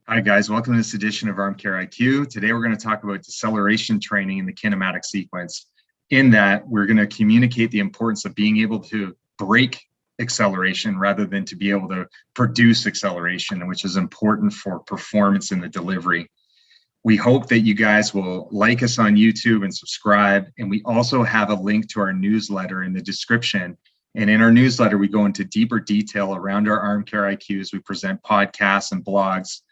Hi guys, welcome to this edition of ArmCareIQ. Today we're going to talk about deceleration training in the kinematic sequence. In that, we're going to communicate the importance of being able to break acceleration rather than to be able to produce acceleration, which is important for performance in the delivery. We hope that you guys will like us on YouTube and subscribe. And we also have a link to our newsletter in the description. And in our newsletter, we go into deeper detail around our ArmCareIQs. We present podcasts and blogs.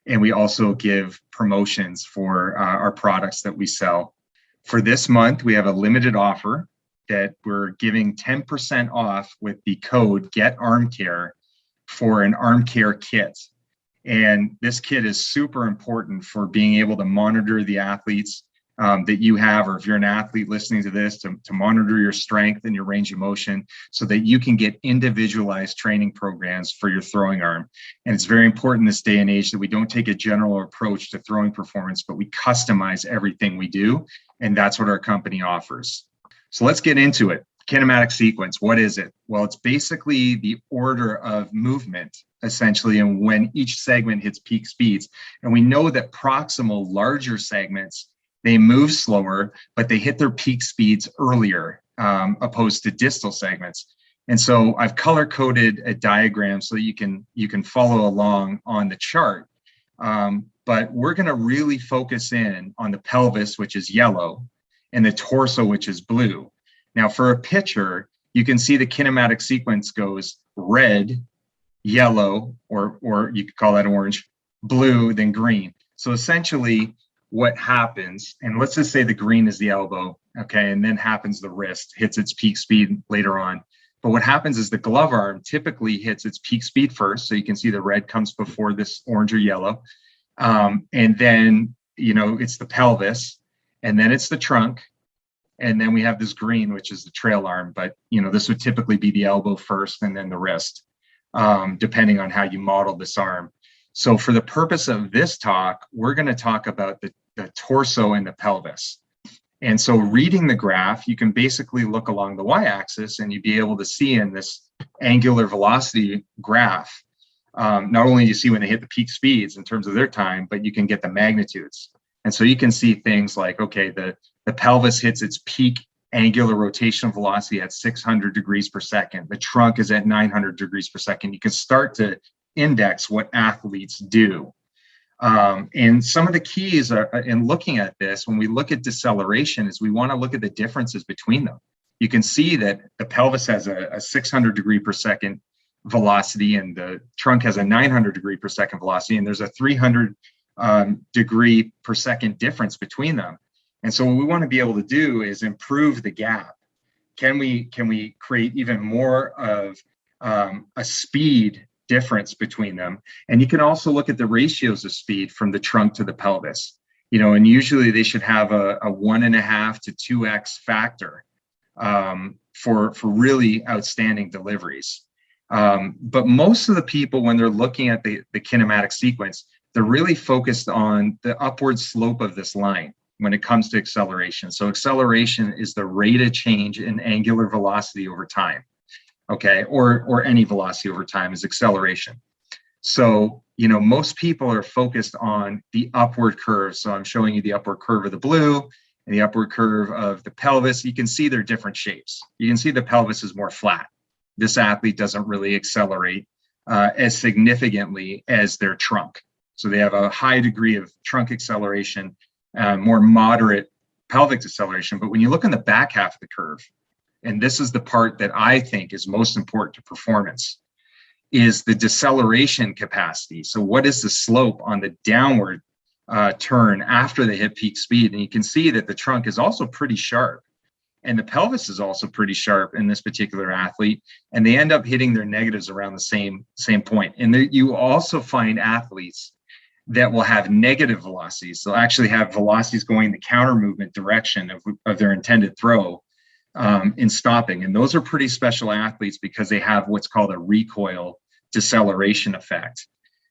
And we also give promotions for our products that we sell. For this month, we have a limited offer that we're giving 10% off with the code GETARMCARE for an ArmCare kit. And this kit is super important for being able to monitor the athletes that you have, or if you're an athlete listening to this, to monitor your strength and your range of motion so that you can get individualized training programs for your throwing arm. And it's very important in this day and age that we don't take a general approach to throwing performance, but we customize everything we do. And that's what our company offers. So let's get into it. Kinematic sequence, what is it? Well, it's basically the order of movement, essentially, and when each segment hits peak speeds. And we know that proximal, larger segments, they move slower, but they hit their peak speeds earlier, opposed to distal segments. And so I've color-coded a diagram so that you can follow along on the chart. But we're going to really focus in on the pelvis, which is yellow, and the torso, which is blue. Now, for a pitcher, you can see the kinematic sequence goes red, yellow, or you could call that orange, blue, then green. So essentially, what happens, and let's just say the green is the elbow, okay, and then happens the wrist, hits its peak speed later on. But what happens is the glove arm typically hits its peak speed first, so you can see the red comes before this orange or yellow, and then it's the pelvis, and then it's the trunk, and then we have this green, which is the trail arm. But this would typically be the elbow first, and then the wrist, depending on how you model this arm. So for the purpose of this talk, we're going to talk about the torso and the pelvis. And so reading the graph, you can basically look along the y-axis and you'd be able to see in this angular velocity graph, not only do you see when they hit the peak speeds in terms of their time, but you can get the magnitudes. And so you can see things like, okay, the pelvis hits its peak angular rotational velocity at 600 degrees per second. The trunk is at 900 degrees per second. You can start to index what athletes do. And some of the keys are in looking at this, when we look at deceleration, is we want to look at the differences between them. You can see that the pelvis has a 600 degree per second velocity and the trunk has a 900 degree per second velocity, and there's a 300 degree per second difference between them. And so what we want to be able to do is improve the gap. Can we create even more of a speed difference between them? And you can also look at the ratios of speed from the trunk to the pelvis, and usually they should have a 1.5 to 2x factor for really outstanding deliveries. But most of the people, when they're looking at the kinematic sequence, they're really focused on the upward slope of this line when it comes to acceleration. So acceleration is the rate of change in angular velocity over time. Okay, or any velocity over time is acceleration. So, most people are focused on the upward curve. So I'm showing you the upward curve of the blue and the upward curve of the pelvis. You can see they're different shapes. You can see the pelvis is more flat. This athlete doesn't really accelerate as significantly as their trunk. So they have a high degree of trunk acceleration, more moderate pelvic acceleration. But when you look on the back half of the curve, and this is the part that I think is most important to performance, is the deceleration capacity. So what is the slope on the downward turn after they hit peak speed? And you can see that the trunk is also pretty sharp, and the pelvis is also pretty sharp in this particular athlete, and they end up hitting their negatives around the same point. And you also find athletes that will have negative velocities. They'll actually have velocities going the counter movement direction of their intended throw, in stopping. And those are pretty special athletes because they have what's called a recoil deceleration effect.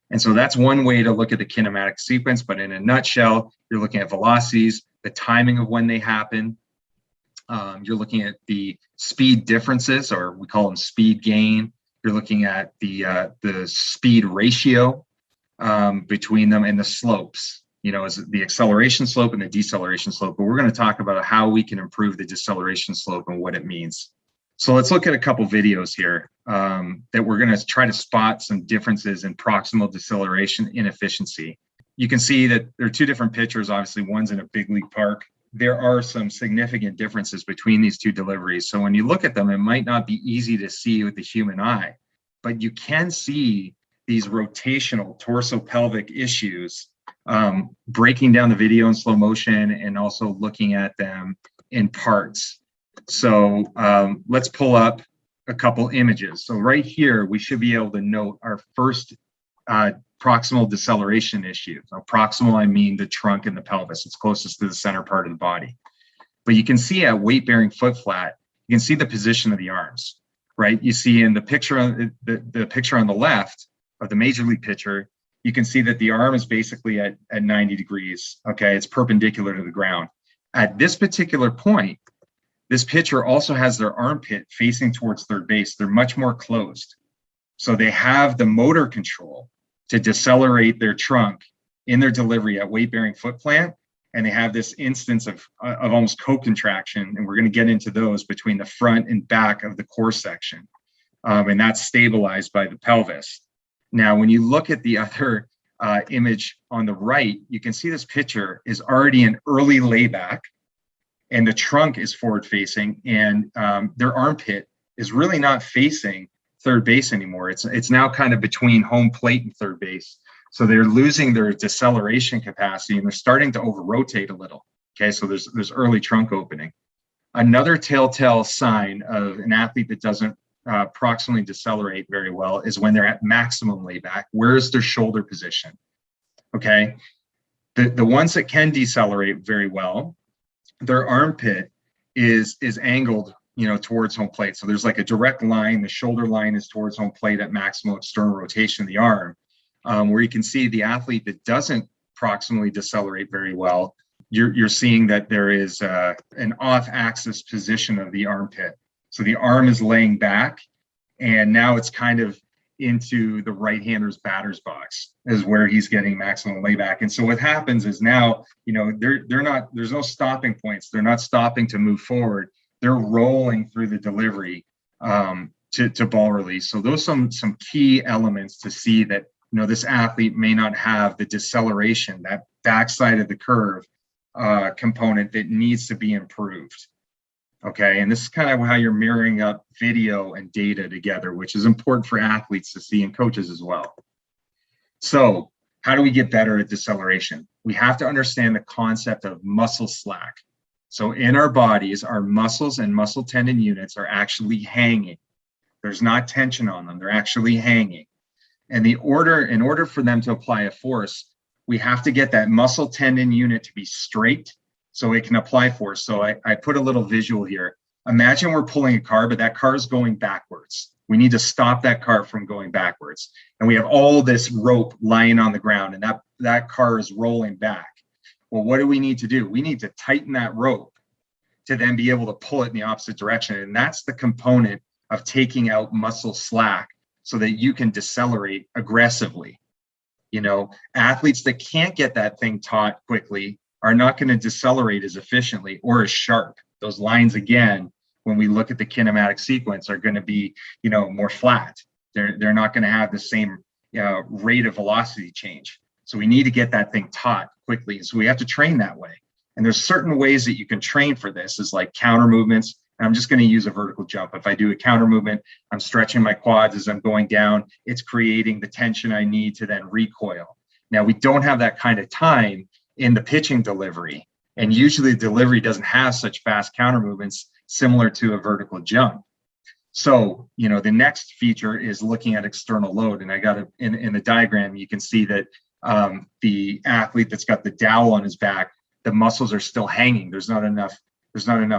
And so that's one way to look at the kinematic sequence. But in a nutshell, you're looking at velocities, the timing of when they happen. You're looking at the speed differences, or we call them speed gain. You're looking at the speed ratio between them and the slopes, is the acceleration slope and the deceleration slope. But we're going to talk about how we can improve the deceleration slope and what it means. So let's look at a couple videos here that we're going to try to spot some differences in proximal deceleration inefficiency. You can see that there are two different pictures. Obviously, one's in a big league park. There are some significant differences between these two deliveries. So when you look at them, it might not be easy to see with the human eye, but you can see these rotational torso-pelvic issues, breaking down the video in slow motion and also looking at them in parts. So let's pull up a couple images. So right here, we should be able to note our first proximal deceleration issue. So proximal, I mean the trunk and the pelvis. It's closest to the center part of the body. But you can see at weight-bearing foot flat, you can see the position of the arms, right? You see in the picture, the picture on the left of the major league picture, you can see that the arm is basically at 90 degrees, okay? It's perpendicular to the ground. At this particular point, this pitcher also has their armpit facing towards third base. They're much more closed. So they have the motor control to decelerate their trunk in their delivery at weight-bearing foot plant. And they have this instance of almost co-contraction. And we're going to get into those between the front and back of the core section. And that's stabilized by the pelvis. Now, when you look at the other image on the right, you can see this pitcher is already in early layback, and the trunk is forward facing, and their armpit is really not facing third base anymore. It's now kind of between home plate and third base. So they're losing their deceleration capacity and they're starting to over rotate a little. Okay, so there's early trunk opening. Another telltale sign of an athlete that doesn't proximally decelerate very well is when they're at maximum layback. Where's their shoulder position? Okay, the ones that can decelerate very well, their armpit is angled, towards home plate. So there's like a direct line. The shoulder line is towards home plate at maximal external rotation of the arm, where you can see the athlete that doesn't proximally decelerate very well, you're seeing that there is an off-axis position of the armpit. So the arm is laying back, and now it's kind of into the right-hander's batter's box is where he's getting maximum layback. And so what happens is now, they're not, there's no stopping points. They're not stopping to move forward. They're rolling through the delivery to ball release. So those are some key elements to see that, this athlete may not have the deceleration, that backside of the curve component that needs to be improved. Okay, and this is kind of how you're mirroring up video and data together, which is important for athletes to see and coaches as well. So how do we get better at deceleration? We have to understand the concept of muscle slack. So in our bodies, our muscles and muscle tendon units are actually hanging. There's not tension on them, they're actually hanging. And in order for them to apply a force, we have to get that muscle tendon unit to be straight so it can apply force. So I put a little visual here. Imagine we're pulling a car, but that car is going backwards. We need to stop that car from going backwards. And we have all this rope lying on the ground, and that car is rolling back. Well, what do we need to do? We need to tighten that rope to then be able to pull it in the opposite direction. And that's the component of taking out muscle slack so that you can decelerate aggressively. Athletes that can't get that thing taught quickly are not going to decelerate as efficiently or as sharp. Those lines, again, when we look at the kinematic sequence, are going to be, more flat. They're not going to have the same rate of velocity change. So we need to get that thing taught quickly. So we have to train that way. And there's certain ways that you can train for this, is like counter movements. And I'm just going to use a vertical jump. If I do a counter movement, I'm stretching my quads as I'm going down. It's creating the tension I need to then recoil. Now, we don't have that kind of time in the pitching delivery. And usually the delivery doesn't have such fast counter movements similar to a vertical jump. So, the next feature is looking at external load. And I got in the diagram, you can see that the athlete that's got the dowel on his back, the muscles are still hanging. There's not enough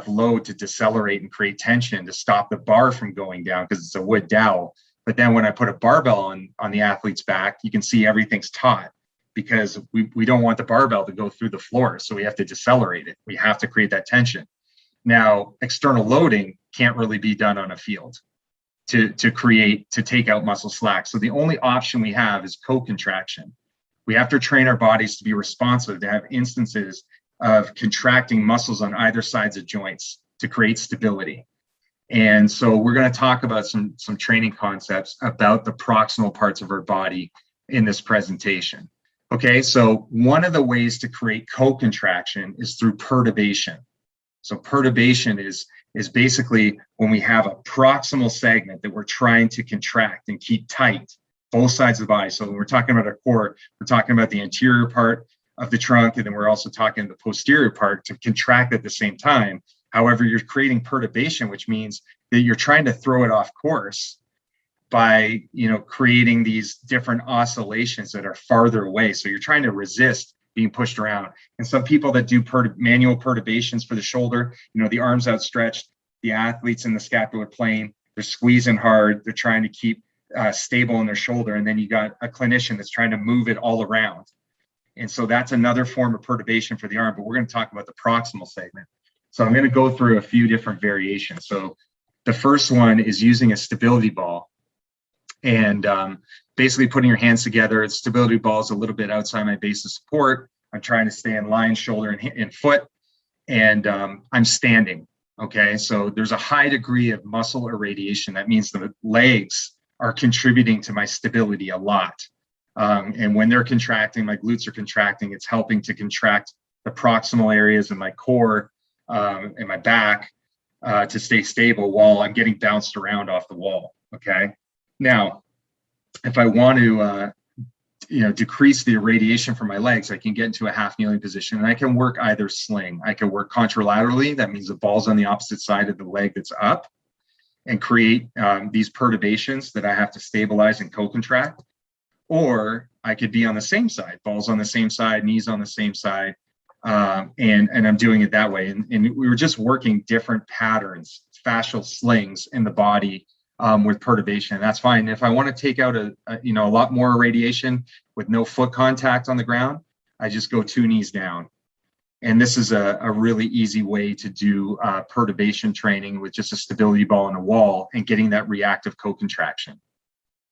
load to decelerate and create tension to stop the bar from going down because it's a wood dowel. But then when I put a barbell on the athlete's back, you can see everything's taut because we don't want the barbell to go through the floor. So we have to decelerate it. We have to create that tension. Now, external loading can't really be done on a field to take out muscle slack. So the only option we have is co-contraction. We have to train our bodies to be responsive, to have instances of contracting muscles on either sides of joints to create stability. And so we're going to talk about some training concepts about the proximal parts of our body in this presentation. Okay, so one of the ways to create co-contraction is through perturbation. So perturbation is basically when we have a proximal segment that we're trying to contract and keep tight, both sides of the body. So when we're talking about our core, we're talking about the anterior part of the trunk, and then we're also talking the posterior part to contract at the same time. However, you're creating perturbation, which means that you're trying to throw it off course by, creating these different oscillations that are farther away. So you're trying to resist being pushed around. And some people that do manual perturbations for the shoulder, the arms outstretched, the athletes in the scapular plane, they're squeezing hard, they're trying to keep stable in their shoulder. And then you got a clinician that's trying to move it all around. And so that's another form of perturbation for the arm, but we're going to talk about the proximal segment. So I'm going to go through a few different variations. So the first one is using a stability ball and basically putting your hands together. The stability ball is a little bit outside my base of support. I'm trying to stay in line, shoulder and foot, and I'm standing. Okay, so there's a high degree of muscle irradiation. That means the legs are contributing to my stability a lot. And when they're contracting, my glutes are contracting, it's helping to contract the proximal areas of my core and my back to stay stable while I'm getting bounced around off the wall. Okay. Now, if I want to, decrease the irradiation from my legs, I can get into a half kneeling position, and I can work either sling. I can work contralaterally. That means the ball's on the opposite side of the leg that's up, and create these perturbations that I have to stabilize and co-contract. Or I could be on the same side, balls on the same side, knees on the same side, and I'm doing it that way. And we were just working different patterns, fascial slings in the body with perturbation. And that's fine. If I want to take out a lot more irradiation with no foot contact on the ground, I just go 2 knees down. And this is a really easy way to do perturbation training with just a stability ball and a wall and getting that reactive co-contraction.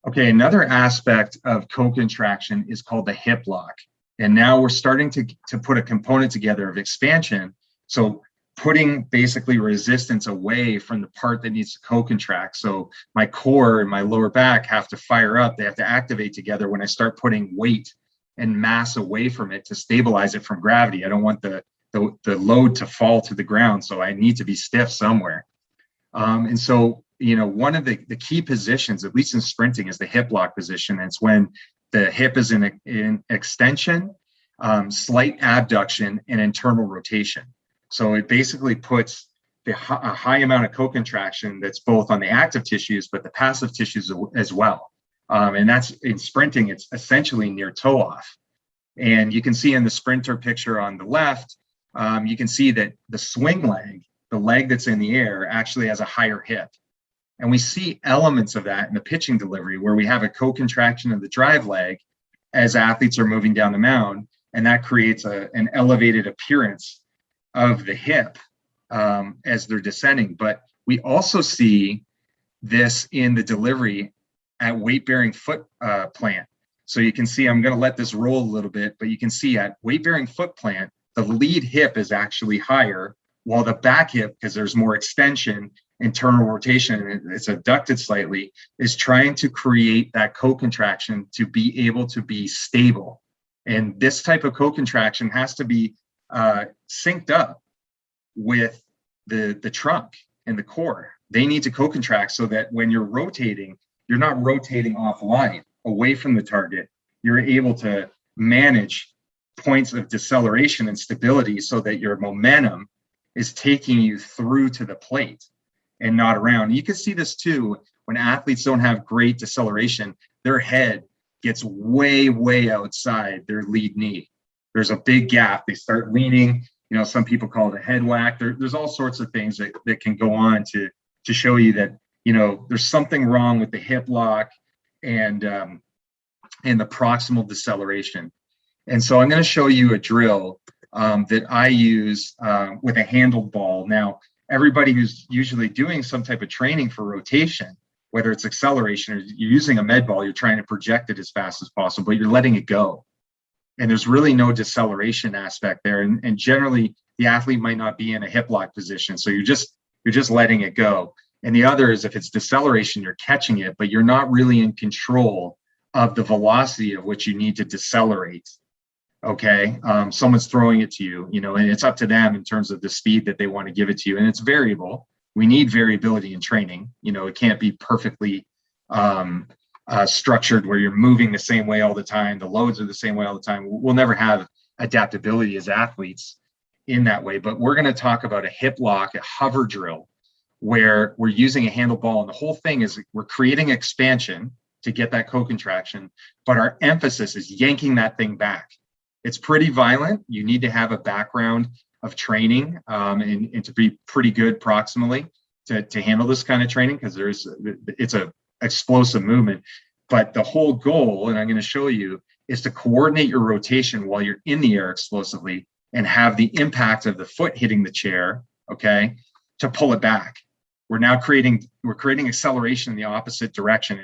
Okay, another aspect of co-contraction is called the hip lock. And now we're starting to put a component together of expansion. So putting basically resistance away from the part that needs to co-contract. So my core and my lower back have to fire up. They have to activate together when I start putting weight and mass away from it to stabilize it from gravity. I don't want the load to fall to the ground. So I need to be stiff somewhere. And so, one of the key positions, at least in sprinting, is the hip lock position. It's when the hip is in extension, slight abduction, and internal rotation. So it basically puts a high amount of co-contraction that's both on the active tissues, but the passive tissues as well. And that's in sprinting, it's essentially near toe off. And you can see in the sprinter picture on the left, you can see that the swing leg, the leg that's in the air, actually has a higher hip. And we see elements of that in the pitching delivery where we have a co-contraction of the drive leg as athletes are moving down the mound, and that creates an elevated appearance of the hip as they're descending. But we also see this in the delivery at weight-bearing foot plant. So you can see, I'm going to let this roll a little bit, but you can see at weight-bearing foot plant, the lead hip is actually higher, while the back hip, because there's more extension, internal rotation, it's abducted slightly, is trying to create that co-contraction to be able to be stable. And this type of co-contraction has to be synced up with the trunk and the core. They need to co-contract so that when you're rotating, you're not rotating offline away from the target. You're able to manage points of deceleration and stability so that your momentum is taking you through to the plate and not around. You can see this too when athletes don't have great deceleration. Their head gets way, way outside their lead knee. There's a big gap. They start leaning. Some people call it a head whack. There's all sorts of things that can go on to show you that there's something wrong with the hip lock and the proximal deceleration. And so I'm going to show you a drill that I use with a handled ball. Now, everybody who's usually doing some type of training for rotation, whether it's acceleration or you're using a med ball, you're trying to project it as fast as possible, but you're letting it go. and there's really no deceleration aspect there. And generally, the athlete might not be in a hip lock position, so you're just letting it go. And the other is if it's deceleration, you're catching it, but you're not really in control of the velocity of which you need to decelerate. Okay, someone's throwing it to you, and it's up to them in terms of the speed that they want to give it to you, and it's variable. We need variability in training. It can't be perfectly structured where you're moving the same way all the time. The loads are the same way all the time. We'll never have adaptability as athletes in that way. But we're going to talk about a hip lock, a hover drill, where we're using a handlebar, and the whole thing is we're creating expansion to get that co-contraction, but our emphasis is yanking that thing back. It's pretty violent. You need to have a background of training and to be pretty good proximally to handle this kind of training, because it's a explosive movement. But the whole goal, and I'm going to show you, is to coordinate your rotation while you're in the air explosively and have the impact of the foot hitting the chair, okay, to pull it back. We're creating acceleration in the opposite direction,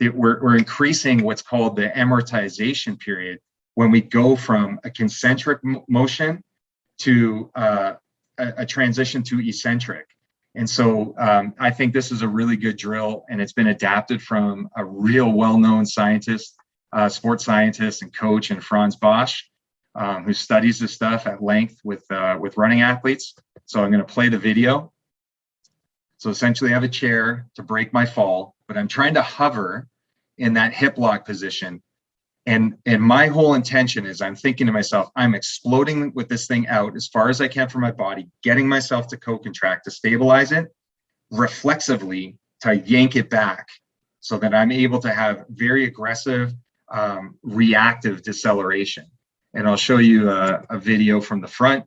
and we're increasing what's called the amortization period when we go from a concentric motion to a transition to eccentric. And so I think this is a really good drill, and it's been adapted from a real well-known scientist, sports scientist and coach, and Franz Bosch, who studies this stuff at length with running athletes. So I'm going to play the video. So essentially I have a chair to break my fall, but I'm trying to hover in that hip lock position. And my whole intention is, I'm thinking to myself, I'm exploding with this thing out as far as I can from my body, getting myself to co-contract, to stabilize it, reflexively to yank it back so that I'm able to have very aggressive reactive deceleration. And I'll show you a video from the front.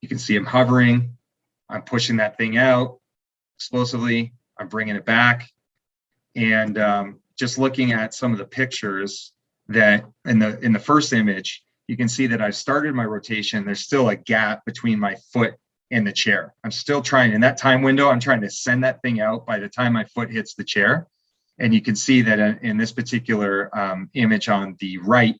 You can see I'm hovering. I'm pushing that thing out explosively. I'm bringing it back. And just looking at some of the pictures that in the first image, you can see that I've started my rotation. There's still a gap between my foot and the chair. I'm still trying, in that time window, I'm trying to send that thing out by the time my foot hits the chair. And you can see that in this particular image on the right,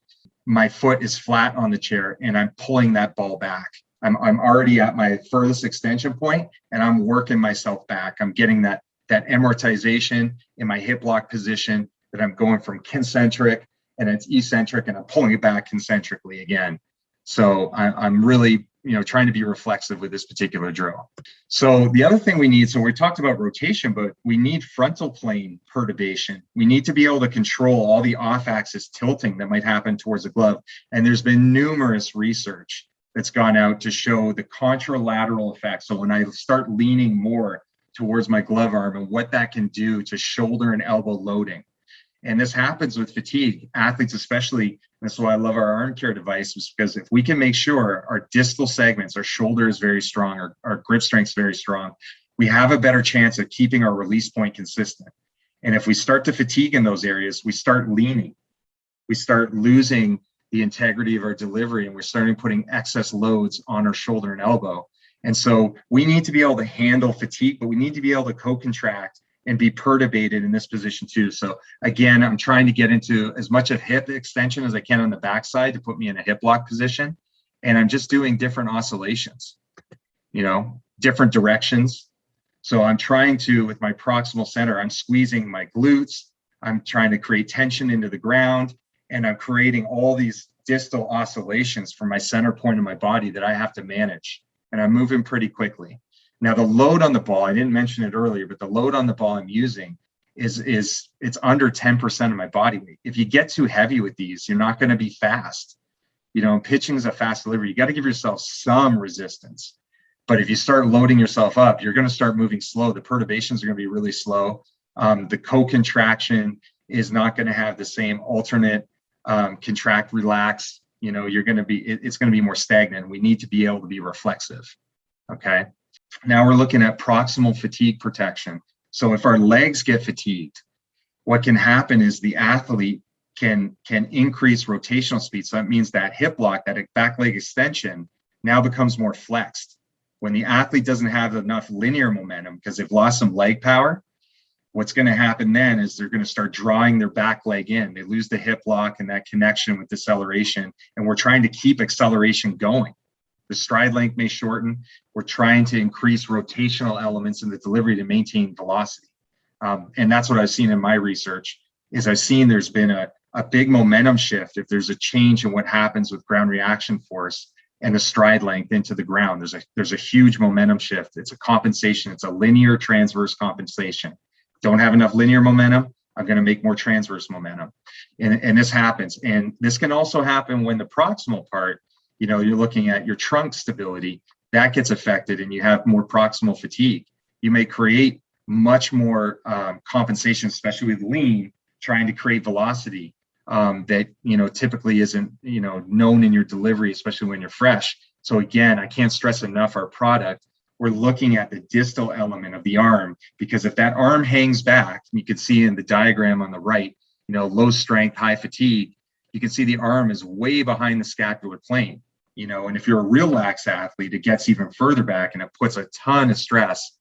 my foot is flat on the chair and I'm pulling that ball back. I'm already at my furthest extension point and I'm working myself back. I'm getting that amortization in my hip lock position, that I'm going from concentric and it's eccentric, and I'm pulling it back concentrically again. So I'm really, trying to be reflexive with this particular drill. So the other thing we need, so we talked about rotation, but we need frontal plane perturbation. We need to be able to control all the off-axis tilting that might happen towards the glove. And there's been numerous research that's gone out to show the contralateral effect. So when I start leaning more towards my glove arm and what that can do to shoulder and elbow loading. And this happens with fatigue, athletes especially. That's why I love our ArmCare device, is because if we can make sure our distal segments, our shoulder is very strong, our grip strength is very strong, we have a better chance of keeping our release point consistent. And if we start to fatigue in those areas, we start leaning, we start losing the integrity of our delivery, and we're starting putting excess loads on our shoulder and elbow. And so we need to be able to handle fatigue, but we need to be able to co-contract and be perturbated in this position too. So again, I'm trying to get into as much of hip extension as I can on the backside to put me in a hip lock position. And I'm just doing different oscillations, different directions. So I'm trying to, with my proximal center, I'm squeezing my glutes. I'm trying to create tension into the ground, and I'm creating all these distal oscillations from my center point of my body that I have to manage. And I'm moving pretty quickly. Now the load on the ball, I didn't mention it earlier, but the load on the ball I'm using is it's under 10% of my body weight. If you get too heavy with these, you're not going to be fast. Pitching is a fast delivery. You got to give yourself some resistance. But if you start loading yourself up, you're going to start moving slow. The perturbations are going to be really slow. The co-contraction is not going to have the same alternate contract, relax. It's going to be more stagnant. We need to be able to be reflexive. Okay. Now we're looking at proximal fatigue protection. So if our legs get fatigued, what can happen is the athlete can increase rotational speed. So that means that hip lock, that back leg extension, now becomes more flexed. When the athlete doesn't have enough linear momentum because they've lost some leg power, what's going to happen then is they're going to start drawing their back leg in. They lose the hip lock and that connection with deceleration. And we're trying to keep acceleration going. The stride length may shorten. We're trying to increase rotational elements in the delivery to maintain velocity. And that's what I've seen in my research, is I've seen there's been a big momentum shift if there's a change in what happens with ground reaction force and the stride length into the ground. There's a huge momentum shift. It's a compensation. It's a linear transverse compensation. Don't have enough linear momentum, I'm going to make more transverse momentum. And this happens. And this can also happen when the proximal part, you're looking at your trunk stability, that gets affected and you have more proximal fatigue. You may create much more compensation, especially with lean, trying to create velocity that, typically isn't, known in your delivery, especially when you're fresh. So again, I can't stress enough our product. We're looking at the distal element of the arm, because if that arm hangs back, you can see in the diagram on the right, low strength, high fatigue, you can see the arm is way behind the scapular plane, and if you're a real lax athlete, it gets even further back and it puts a ton of stress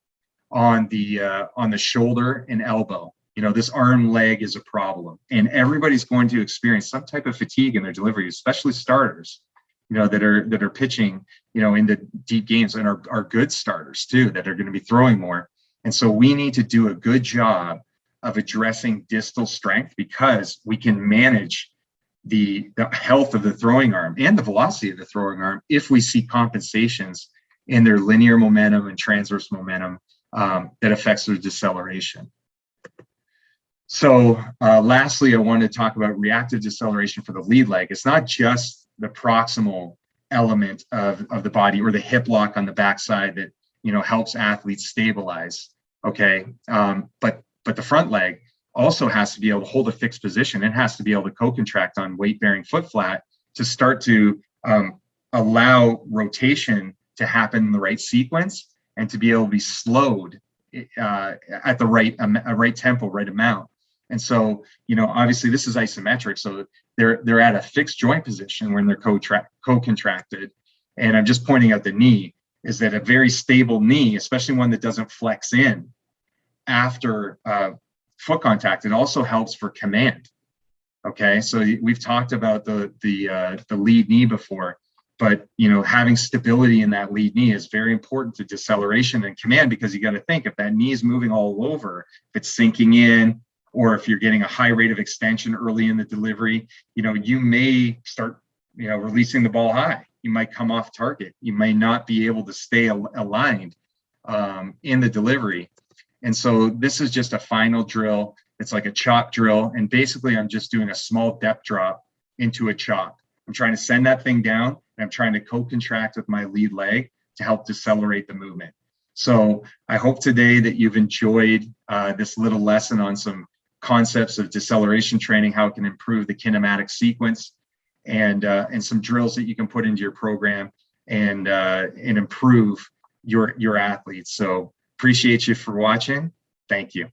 on the shoulder and elbow. This arm leg is a problem, and everybody's going to experience some type of fatigue in their delivery, especially starters, that are pitching, into deep games, and are good starters too, that are going to be throwing more. And so we need to do a good job of addressing distal strength, because we can manage the health of the throwing arm and the velocity of the throwing arm if we see compensations in their linear momentum and transverse momentum that affects their deceleration. So lastly, I want to talk about reactive deceleration for the lead leg. It's not just the proximal element of the body or the hip lock on the backside that helps athletes stabilize. Okay, but the front leg also has to be able to hold a fixed position. It has to be able to co-contract on weight-bearing foot flat to start to allow rotation to happen in the right sequence and to be able to be slowed at the right tempo, right amount. And so, obviously this is isometric, so they're at a fixed joint position when they're co-contracted. And I'm just pointing out the knee is that a very stable knee, especially one that doesn't flex in after foot contact, it also helps for command. Okay, so we've talked about the lead knee before, but having stability in that lead knee is very important to deceleration and command, because you got to think, if that knee is moving all over, if it's sinking in, or if you're getting a high rate of extension early in the delivery, you may start, releasing the ball high. You might come off target. You may not be able to stay aligned in the delivery. And so this is just a final drill. It's like a chop drill. And basically I'm just doing a small depth drop into a chop. I'm trying to send that thing down, and I'm trying to co-contract with my lead leg to help decelerate the movement. So I hope today that you've enjoyed this little lesson on some concepts of deceleration training, how it can improve the kinematic sequence, and some drills that you can put into your program and improve your athletes. So appreciate you for watching. Thank you.